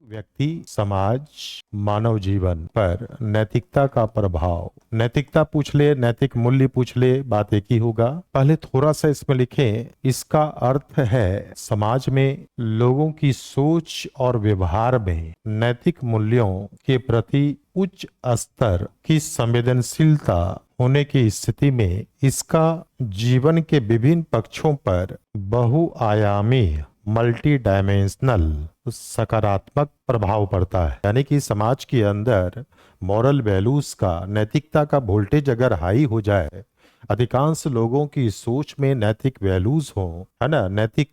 व्यक्ति, समाज, मानव जीवन पर नैतिकता का प्रभाव। नैतिकता पूछ ले, नैतिक मूल्य पूछ ले, बात एक ही होगा। पहले थोड़ा सा इसमें लिखें। इसका अर्थ है समाज में लोगों की सोच और व्यवहार में नैतिक मूल्यों के प्रति उच्च स्तर की संवेदनशीलता होने की स्थिति में इसका जीवन के विभिन्न पक्षों पर बहुआयामी मल्टी डायमेंशनल सकारात्मक प्रभाव पड़ता है। यानी कि समाज के अंदर मॉरल वैल्यूज का, नैतिकता का वोल्टेज अगर हाई हो जाए, अधिकांश लोगों की सोच में नैतिक वैल्यूज हो, है ना, नैतिक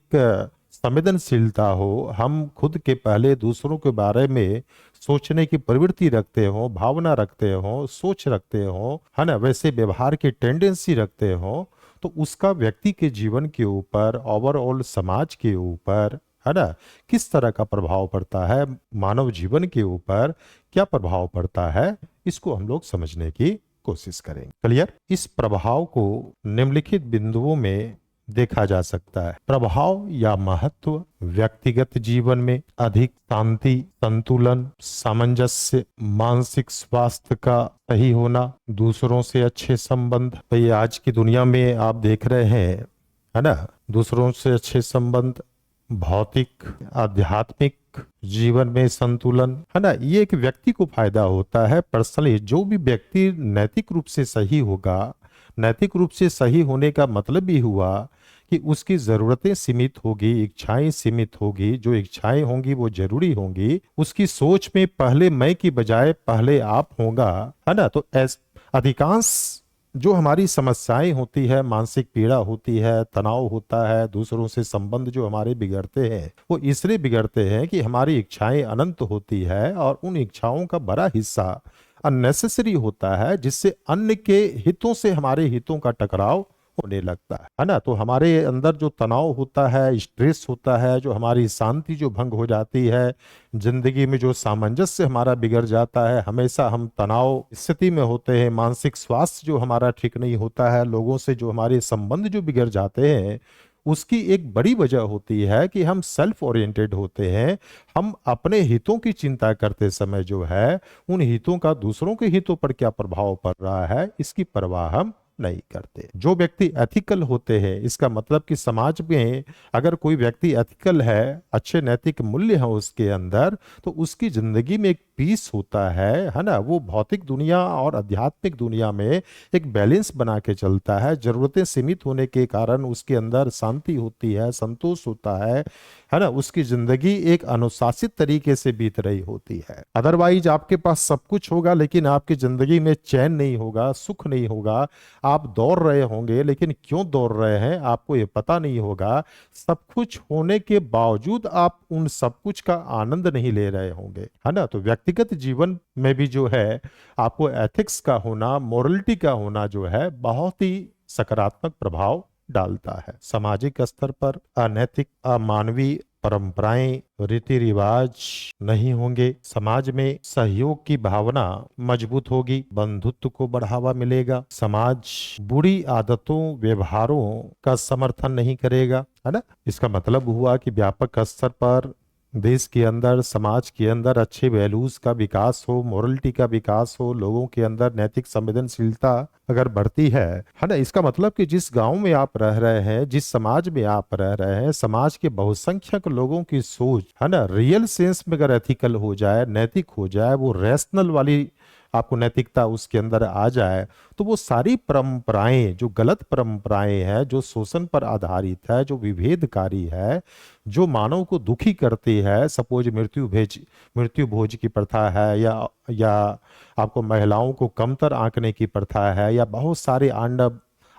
संवेदनशीलता हो, हम खुद के पहले दूसरों के बारे में सोचने की प्रवृत्ति रखते हो, भावना रखते हो, सोच रखते हो, है ना, वैसे व्यवहार की टेंडेंसी रखते हो, तो उसका व्यक्ति के जीवन के ऊपर, ओवरऑल समाज के ऊपर, है ना, किस तरह का प्रभाव पड़ता है, मानव जीवन के ऊपर क्या प्रभाव पड़ता है, इसको हम लोग समझने की कोशिश करेंगे। क्लियर? इस प्रभाव को निम्नलिखित बिंदुओं में देखा जा सकता है। प्रभाव या महत्व: व्यक्तिगत जीवन में अधिक शांति, संतुलन, सामंजस्य, मानसिक स्वास्थ्य का सही होना, दूसरों से अच्छे संबंध। भाई आज की दुनिया में आप देख रहे हैं, है ना, दूसरों से अच्छे संबंध, भौतिक आध्यात्मिक जीवन में संतुलन, है ना, ये एक व्यक्ति को फायदा होता है। पर्सनली जो भी व्यक्ति नैतिक रूप से सही होगा, नैतिक रूप से सही होने का मतलब भी हुआ कि उसकी जरूरतें सीमित होगी, इच्छाएं सीमित होगी, जो इच्छाएं होंगी वो जरूरी होंगी, उसकी सोच में पहले मैं की बजाय पहले आप होगा, है ना। तो अधिकांश जो हमारी समस्याएं होती है, मानसिक पीड़ा होती है, तनाव होता है, दूसरों से संबंध जो हमारे बिगड़ते हैं, वो इसलिए बिगड़ते हैं कि हमारी इच्छाएं अनंत होती है और उन इच्छाओं का बड़ा हिस्सा अननेसेसरी होता है, जिससे अन्य के हितों से हमारे हितों का टकराव होने लगता है ना। तो हमारे अंदर जो तनाव होता है, स्ट्रेस होता है, जो हमारी शांति जो भंग हो जाती है, जिंदगी में जो सामंजस्य हमारा बिगड़ जाता है, हमेशा हम तनाव स्थिति में होते हैं, मानसिक स्वास्थ्य जो हमारा ठीक नहीं होता है, लोगों से जो हमारे संबंध जो बिगड़ जाते हैं, उसकी एक बड़ी वजह होती है कि हम सेल्फ ओरिएंटेड होते हैं। हम अपने हितों की चिंता करते समय जो है, उन हितों का दूसरों के हितों पर क्या प्रभाव पड़ रहा है, इसकी परवाह हम नहीं करते। जो व्यक्ति एथिकल होते हैं, इसका मतलब कि समाज में अगर कोई व्यक्ति एथिकल है, अच्छे नैतिक मूल्य हैं उसके अंदर, तो उसकी जिंदगी में एक पीस होता है ना। वो भौतिक दुनिया और आध्यात्मिक दुनिया में एक बैलेंस बना के चलता है। जरूरतें सीमित होने के कारण उसके अंदर शांति होती है, संतोष होता है ना। उसकी जिंदगी एक अनुशासित तरीके से बीत रही होती है। अदरवाइज आपके पास सब कुछ होगा लेकिन आपकी जिंदगी में चैन नहीं होगा, सुख नहीं होगा। आप दौड़ रहे होंगे लेकिन क्यों दौड़ रहे हैं आपको ये पता नहीं होगा। सब कुछ होने के बावजूद आप उन सब कुछ का आनंद नहीं ले रहे होंगे, है ना। तो व्यक्तिगत जीवन में भी जो है आपको एथिक्स का होना, मोरलिटी का होना जो है बहुत ही सकारात्मक प्रभाव डालता है। सामाजिक स्तर पर अनैतिक, अमानवीय परंपराएं, रीति रिवाज नहीं होंगे। समाज में सहयोग की भावना मजबूत होगी, बंधुत्व को बढ़ावा मिलेगा। समाज बुरी आदतों, व्यवहारों का समर्थन नहीं करेगा, है ना। इसका मतलब हुआ कि व्यापक स्तर पर देश के अंदर, समाज के अंदर अच्छे वैल्यूज का विकास हो, मोरलिटी का विकास हो, लोगों के अंदर नैतिक संवेदनशीलता अगर बढ़ती है ना। इसका मतलब कि जिस गांव में आप रह रहे हैं, जिस समाज में आप रह रहे हैं, समाज के बहुसंख्यक लोगों की सोच, है ना, रियल सेंस में अगर एथिकल हो जाए, नैतिक हो जाए, वो रैशनल वाली आपको नैतिकता उसके अंदर आ जाए, तो वो सारी परंपराएं, जो गलत परंपराएं हैं, जो शोषण पर आधारित है, जो विभेदकारी है, जो मानव को दुखी करती है, सपोज मृत्यु भोज की प्रथा है, या आपको महिलाओं को कमतर आंकने की प्रथा है, या बहुत सारे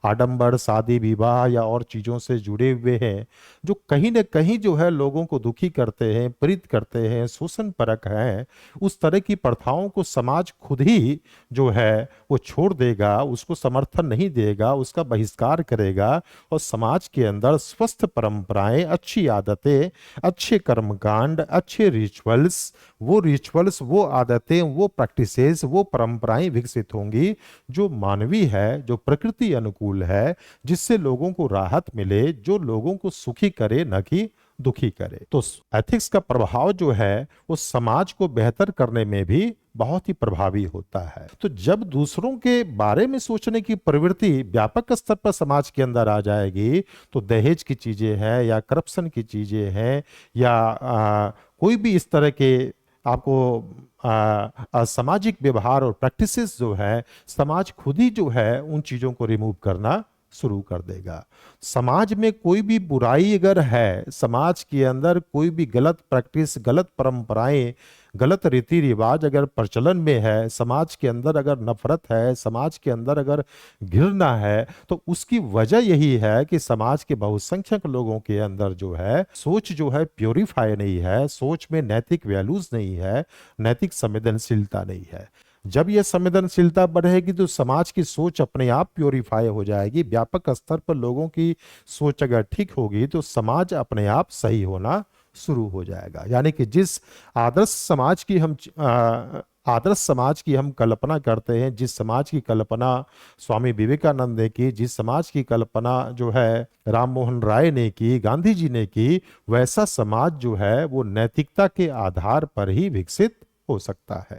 आडंबर, शादी विवाह या और चीजों से जुड़े हुए हैं, जो कहीं न कहीं जो है लोगों को दुखी करते हैं, पीड़ित करते हैं, शोषण परक हैं। उस तरह की प्रथाओं को समाज खुद ही जो है वो छोड़ देगा, उसको समर्थन नहीं देगा, उसका बहिष्कार करेगा, और समाज के अंदर स्वस्थ परंपराएं, अच्छी आदतें, अच्छे कर्मकांड, अच्छे रिचुअल्स, वो आदतें, वो प्रैक्टिसेस, वो परंपराएं विकसित होंगी जो मानवीय है, जो प्रकृति अनुकूल है, जिससे लोगों को राहत मिले, जो लोगों को सुखी करे, न कि दुखी करे। तो एथिक्स का प्रभाव जो है वो समाज को बेहतर करने में भी बहुत ही प्रभावी होता है। तो जब दूसरों के बारे में सोचने की प्रवृत्ति व्यापक स्तर पर समाज के अंदर आ जाएगी, तो दहेज की चीजें हैं या करप्शन की चीजें हैं या कोई भी इस तरह के आपको असामाजिक व्यवहार और प्रैक्टिसेस जो है, समाज खुद ही जो है उन चीजों को रिमूव करना शुरू कर देगा। समाज में कोई भी बुराई अगर है, समाज के अंदर कोई भी गलत प्रैक्टिस, गलत परंपराएं, गलत रीति रिवाज अगर प्रचलन में है, समाज के अंदर अगर नफरत है, समाज के अंदर अगर घृणा है, तो उसकी वजह यही है कि समाज के बहुसंख्यक लोगों के अंदर जो है सोच जो है प्योरीफाई नहीं है, सोच में नैतिक वैल्यूज नहीं है, नैतिक संवेदनशीलता नहीं है। जब यह संवेदनशीलता बढ़ेगी तो समाज की सोच अपने आप प्योरीफाई हो जाएगी। व्यापक स्तर पर लोगों की सोच अगर ठीक होगी तो समाज अपने आप सही होना शुरू हो जाएगा। यानी कि जिस आदर्श समाज की हम कल्पना करते हैं, जिस समाज की कल्पना स्वामी विवेकानंद ने की, जिस समाज की कल्पना जो है राम मोहन राय ने की, गांधी जी ने की, वैसा समाज जो है वो नैतिकता के आधार पर ही विकसित हो सकता है।